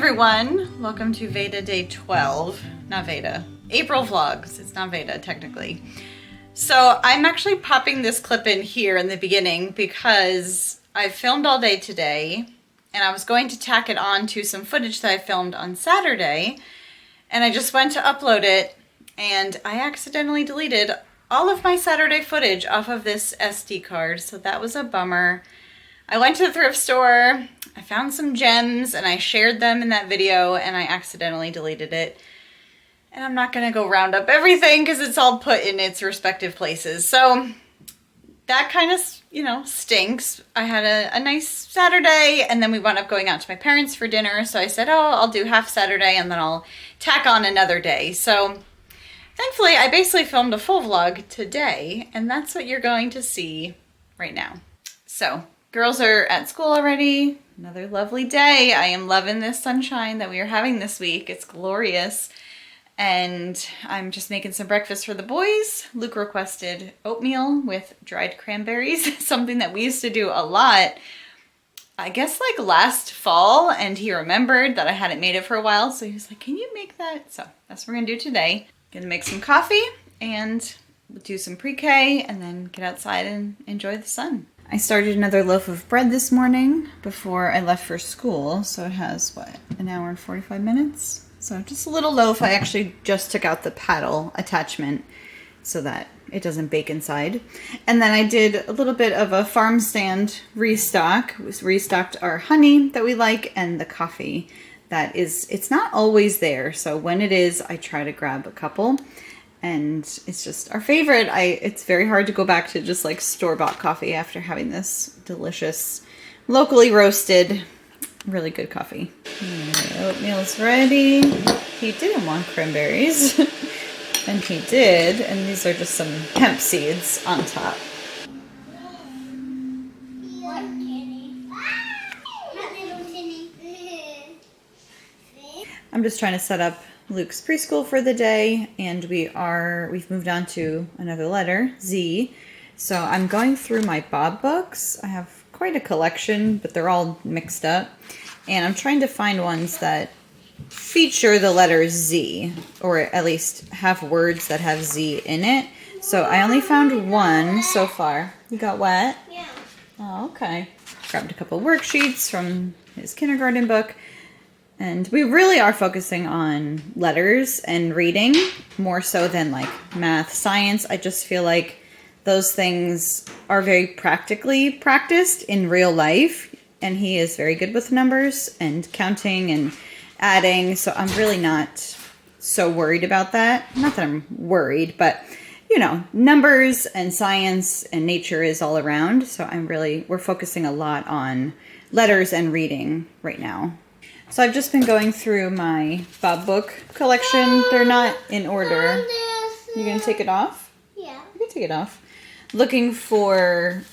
everyone, welcome to Veda Day 12, not Veda, April vlogs, it's not Veda technically. So I'm actually popping this clip in here in the beginning because I filmed all day today and I was going to tack it on to some footage that I filmed on Saturday, and I just went to upload it and I accidentally deleted all of my Saturday footage off of this SD card, so that was a bummer. I went to the thrift store, I found some gems and I shared them in that video and I accidentally deleted it. And I'm not gonna go round up everything because it's all put in its respective places. So that kind of, stinks. I had a nice Saturday and then we wound up going out to my parents for dinner. So I said, oh, I'll do half Saturday and then I'll tack on another day. So thankfully I basically filmed a full vlog today and that's what you're going to see right now. So girls are at school already. Another lovely day. I am loving this sunshine that we are having this week. It's glorious. And I'm just making some breakfast for the boys. Luke requested oatmeal with dried cranberries, something that we used to do a lot, I guess like last fall, and he remembered that I hadn't made it for a while, so he was like, can you make that? So that's what we're gonna do today. Gonna make some coffee and do some pre-K and then get outside and enjoy the sun. I started another loaf of bread this morning before I left for school, so it has, what, an hour and 45 minutes? So just a little loaf. I actually just took out the paddle attachment so that it doesn't bake inside. And then I did a little bit of a farm stand restock. We restocked our honey that we like and the coffee that is, it's not always there. So when it is, I try to grab a couple. And it's just our favorite. It's very hard to go back to just like store-bought coffee after having this delicious, locally roasted, really good coffee. Oatmeal's ready. He didn't want cranberries, and he did. And these are just some hemp seeds on top. I'm just trying to set up Luke's preschool for the day, and we've moved on to another letter, Z. So I'm going through my Bob books. I have quite a collection, but they're all mixed up. And I'm trying to find ones that feature the letter Z, or at least have words that have Z in it. So I only found one so far. You got wet? Yeah. Oh, okay. Grabbed a couple worksheets from his kindergarten book. And we really are focusing on letters and reading more so than like math, science. I just feel like those things are very practically practiced in real life. And he is very good with numbers and counting and adding. So I'm really not so worried about that. Not that I'm worried, but numbers and science and nature is all around. So we're focusing a lot on letters and reading right now. So I've just been going through my Bob book collection. They're not in order. You gonna take it off? Yeah. You can take it off. Looking for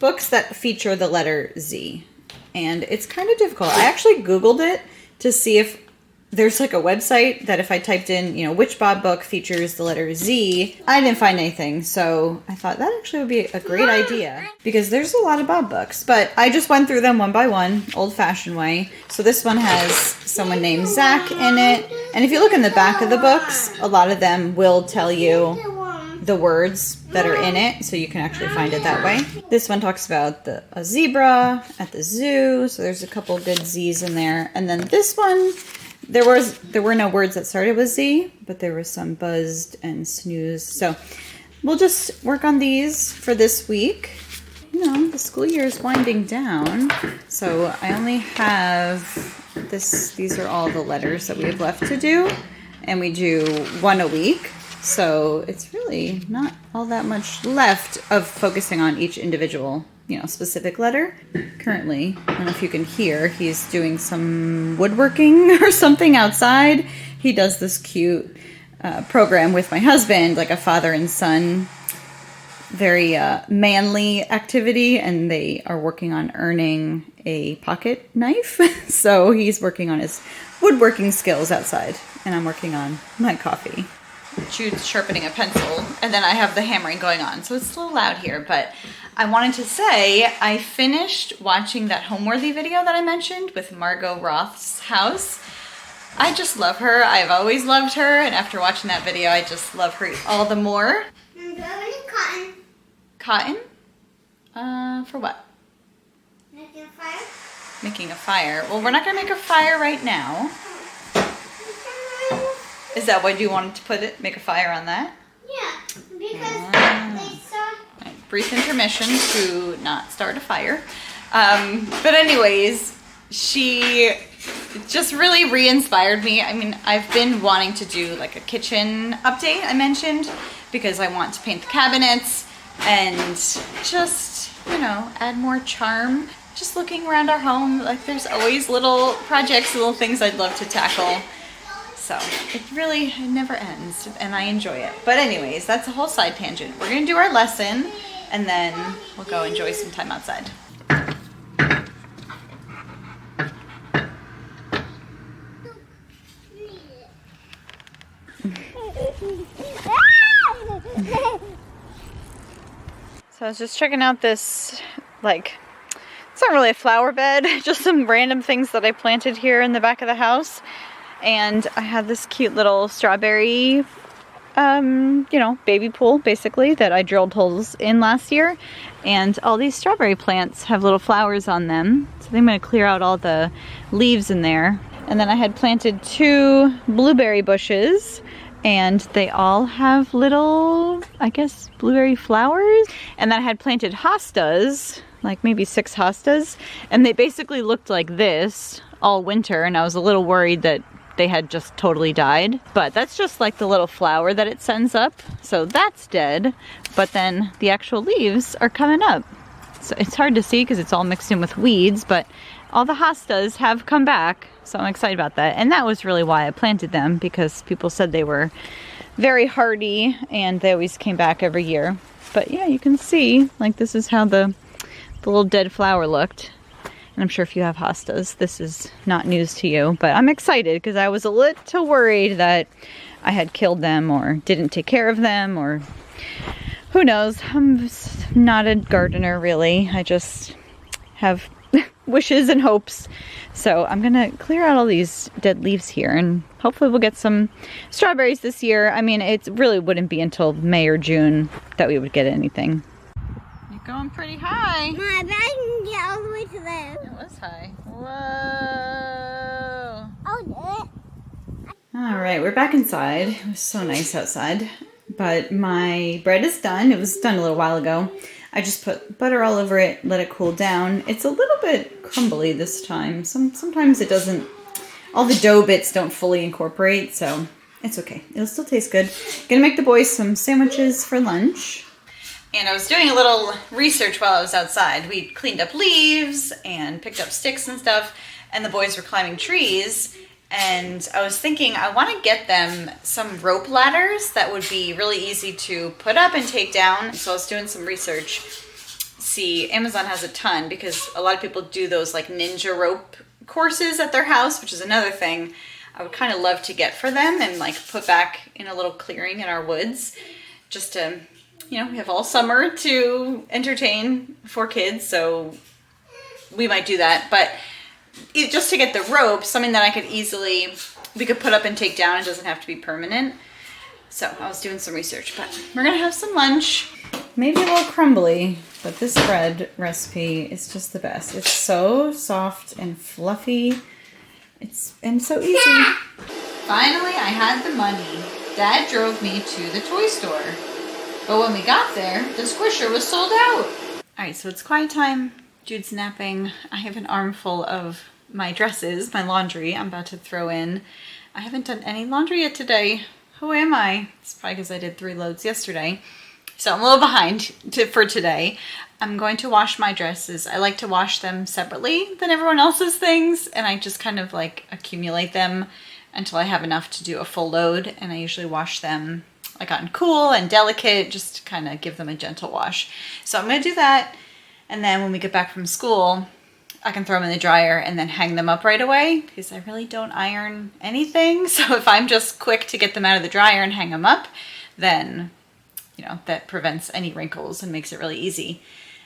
books that feature the letter Z. And it's kind of difficult. I actually Googled it to see if there's like a website that if I typed in, which Bob book features the letter Z, I didn't find anything. So I thought that actually would be a great idea because there's a lot of Bob books, but I just went through them one by one, old-fashioned way. So this one has someone named Zach in it. And if you look in the back of the books, a lot of them will tell you the words that are in it, so you can actually find it that way. This one talks about a zebra at the zoo, so there's a couple good Z's in there. And then this one, there were no words that started with Z, but there was some buzzed and snoozed. So we'll just work on these for this week. The school year is winding down, so I only have this. These are all the letters that we have left to do, and we do one a week. So it's really not all that much left of focusing on each individual, specific letter. Currently, I don't know if you can hear, he's doing some woodworking or something outside. He does this cute program with my husband, like a father and son, very manly activity, and they are working on earning a pocket knife. So he's working on his woodworking skills outside, and I'm working on my coffee. Jude's sharpening a pencil, and then I have the hammering going on, so it's a little loud here, but I wanted to say I finished watching that Homeworthy video that I mentioned with Margot Roth's house. I just love her. I've always loved her, and after watching that video, I just love her all the more. I'm growing cotton. Cotton? For what? Making a fire. Making a fire. Well, we're not gonna make a fire right now. Is that why you wanted to make a fire on that? Yeah, because they saw. Right, brief intermission to not start a fire. But anyways, she just really re-inspired me. I mean, I've been wanting to do like a kitchen update, I mentioned, because I want to paint the cabinets and just, you know, add more charm. Just looking around our home, like there's always little projects, little things I'd love to tackle. So it never ends, and I enjoy it. But anyways, that's a whole side tangent. We're gonna do our lesson, and then we'll go enjoy some time outside. So I was just checking out this, like, it's not really a flower bed, just some random things that I planted here in the back of the house. And I had this cute little strawberry, you know, baby pool, basically, that I drilled holes in last year. And all these strawberry plants have little flowers on them. So I think I'm going to clear out all the leaves in there. And then I had planted 2 blueberry bushes. And they all have little, I guess, blueberry flowers. And then I had planted hostas, like maybe 6 hostas. And they basically looked like this all winter. And I was a little worried that they had just totally died. But that's just like the little flower that it sends up. So that's dead. But then the actual leaves are coming up. So it's hard to see because it's all mixed in with weeds, but all the hostas have come back. So I'm excited about that. And that was really why I planted them, because people said they were very hardy and they always came back every year. But yeah, you can see, like, this is how the little dead flower looked. And I'm sure if you have hostas, this is not news to you. But I'm excited because I was a little worried that I had killed them or didn't take care of them, or who knows. I'm not a gardener, really. I just have wishes and hopes. So I'm gonna clear out all these dead leaves here, and hopefully we'll get some strawberries this year. I mean, it really wouldn't be until May or June that we would get anything. You're going pretty high. My bag can get all the way to there. It was high. Whoa. I'll do it. All right, we're back inside. It was so nice outside. But my bread is done. It was done a little while ago. I just put butter all over it, let it cool down. It's a little bit crumbly this time. Sometimes it doesn't, all the dough bits don't fully incorporate, so it's okay. It'll still taste good. Gonna make the boys some sandwiches for lunch. And I was doing a little research while I was outside. We cleaned up leaves and picked up sticks and stuff, and the boys were climbing trees. And I was thinking I want to get them some rope ladders that would be really easy to put up and take down. So I was doing some research. See, Amazon has a ton, because a lot of people do those like ninja rope courses at their house, which is another thing I would kind of love to get for them and like put back in a little clearing in our woods, just to, you know, we have all summer to entertain 4 kids, so we might do that. But just to get the rope, something that we could put up and take down. It doesn't have to be permanent. So I was doing some research, but we're gonna have some lunch. Maybe a little crumbly, but this bread recipe is just the best. It's so soft and fluffy. And so easy. Finally, I had the money. Dad drove me to the toy store. But when we got there, the Squisher was sold out. All right, so it's quiet time. Jude's napping. I have an armful of my dresses, my laundry I'm about to throw in. I haven't done any laundry yet today. Who am I? It's probably because I did 3 loads yesterday. So I'm a little behind for today. I'm going to wash my dresses. I like to wash them separately than everyone else's things, and I just kind of like accumulate them until I have enough to do a full load, and I usually wash them like on cool and delicate, just to kind of give them a gentle wash. So I'm going to do that. And then when we get back from school, I can throw them in the dryer and then hang them up right away, because I really don't iron anything. So if I'm just quick to get them out of the dryer and hang them up, then, you know, that prevents any wrinkles and makes it really easy.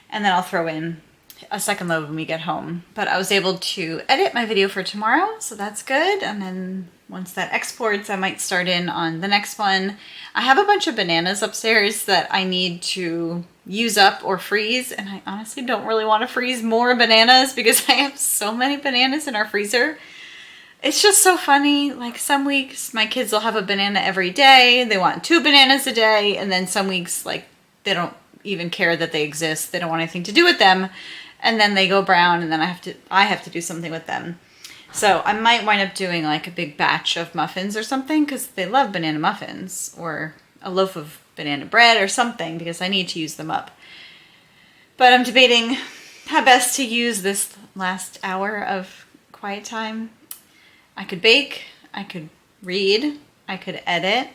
And then I'll throw in a second load when we get home. But I was able to edit my video for tomorrow, so that's good. And then once that exports, I might start in on the next one. I have a bunch of bananas upstairs that I need to use up or freeze, and I honestly don't really want to freeze more bananas because I have so many bananas in our freezer. It's just so funny. Like some weeks my kids will have a banana every day. They want 2 bananas a day, and then some weeks like they don't even care that they exist. They don't want anything to do with them. And then they go brown, and then I have to do something with them. So I might wind up doing like a big batch of muffins or something because they love banana muffins, or a loaf of banana bread or something because I need to use them up. But I'm debating how best to use this last hour of quiet time. I could bake, I could read, I could edit.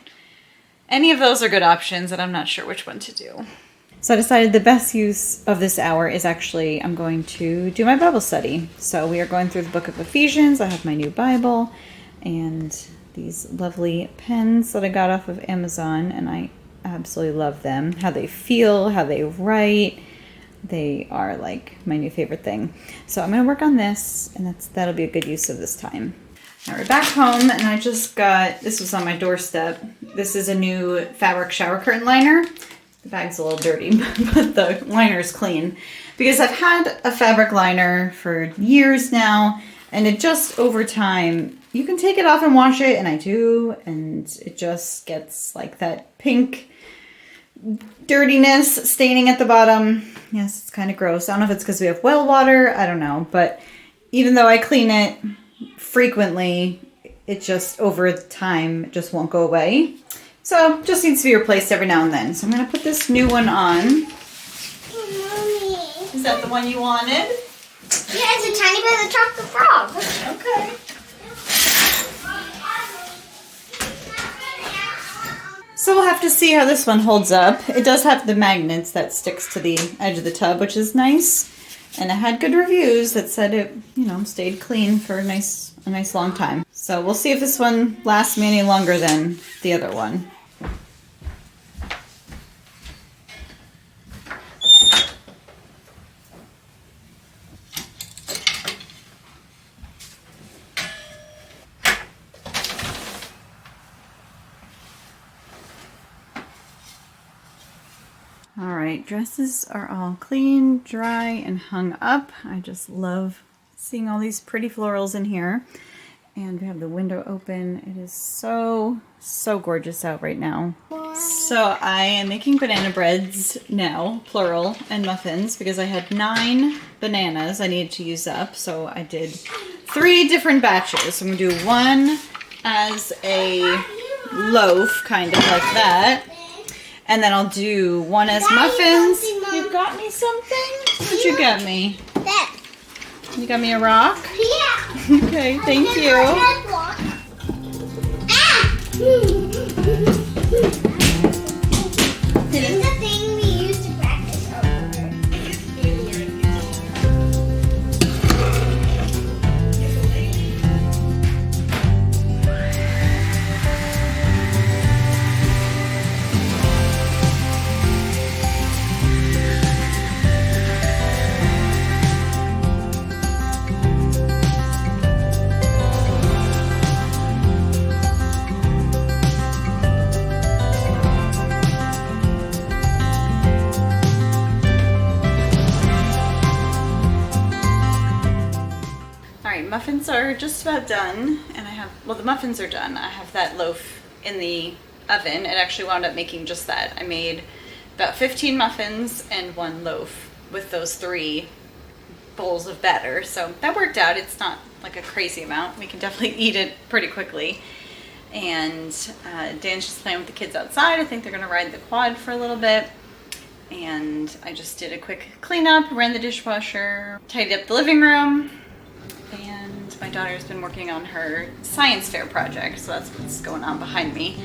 Any of those are good options, and I'm not sure which one to do. So I decided the best use of this hour is actually I'm going to do my Bible study. So we are going through the book of Ephesians. I have my new Bible and these lovely pens that I got off of Amazon, and I absolutely love them. How they feel, how they write. They are like my new favorite thing. So I'm going to work on this, and that'll be a good use of this time. Now we're back home, and I just got, this was on my doorstep. This is a new fabric shower curtain liner. The bag's a little dirty, but the liner's clean. Because I've had a fabric liner for years now, and it just, over time, you can take it off and wash it, and I do, and it just gets like that pink dirtiness staining at the bottom. Yes, it's kind of gross. I don't know if it's because we have well water, I don't know, but even though I clean it frequently, it just, over time, just won't go away. So, just needs to be replaced every now and then. So I'm going to put this new one on. Mommy. Is that the one you wanted? Yeah, it's a tiny bit of chocolate frog. Okay. So we'll have to see how this one holds up. It does have the magnets that sticks to the edge of the tub, which is nice. And it had good reviews that said it, stayed clean for a nice long time. So we'll see if this one lasts me any longer than the other one. All right, dresses are all clean, dry, and hung up. I just love seeing all these pretty florals in here. And we have the window open. It is so, so gorgeous out right now. So I am making banana breads now, plural, and muffins because I had 9 bananas I needed to use up. So I did 3 different batches. So I'm gonna do one as a loaf, kind of like that. And then I'll do one as muffins. You got me something? What'd you get me? That. You got me a rock? Yeah. Okay, thank you. This is the thing we use to practice over. Muffins are just about done, and the muffins are done. I have that loaf in the oven. It actually wound up making just that. I made about 15 muffins and 1 loaf with those 3 bowls of batter. So that worked out. It's not like a crazy amount. We can definitely eat it pretty quickly. And Dan's just playing with the kids outside. I think they're gonna ride the quad for a little bit. And I just did a quick cleanup, ran the dishwasher, tidied up the living room. And my daughter's been working on her science fair project, so that's what's going on behind me.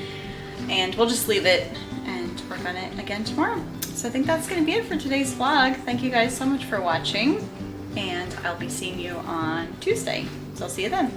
And we'll just leave it and work on it again tomorrow. So I think that's going to be it for today's vlog. Thank you guys so much for watching, and I'll be seeing you on Tuesday. So I'll see you then.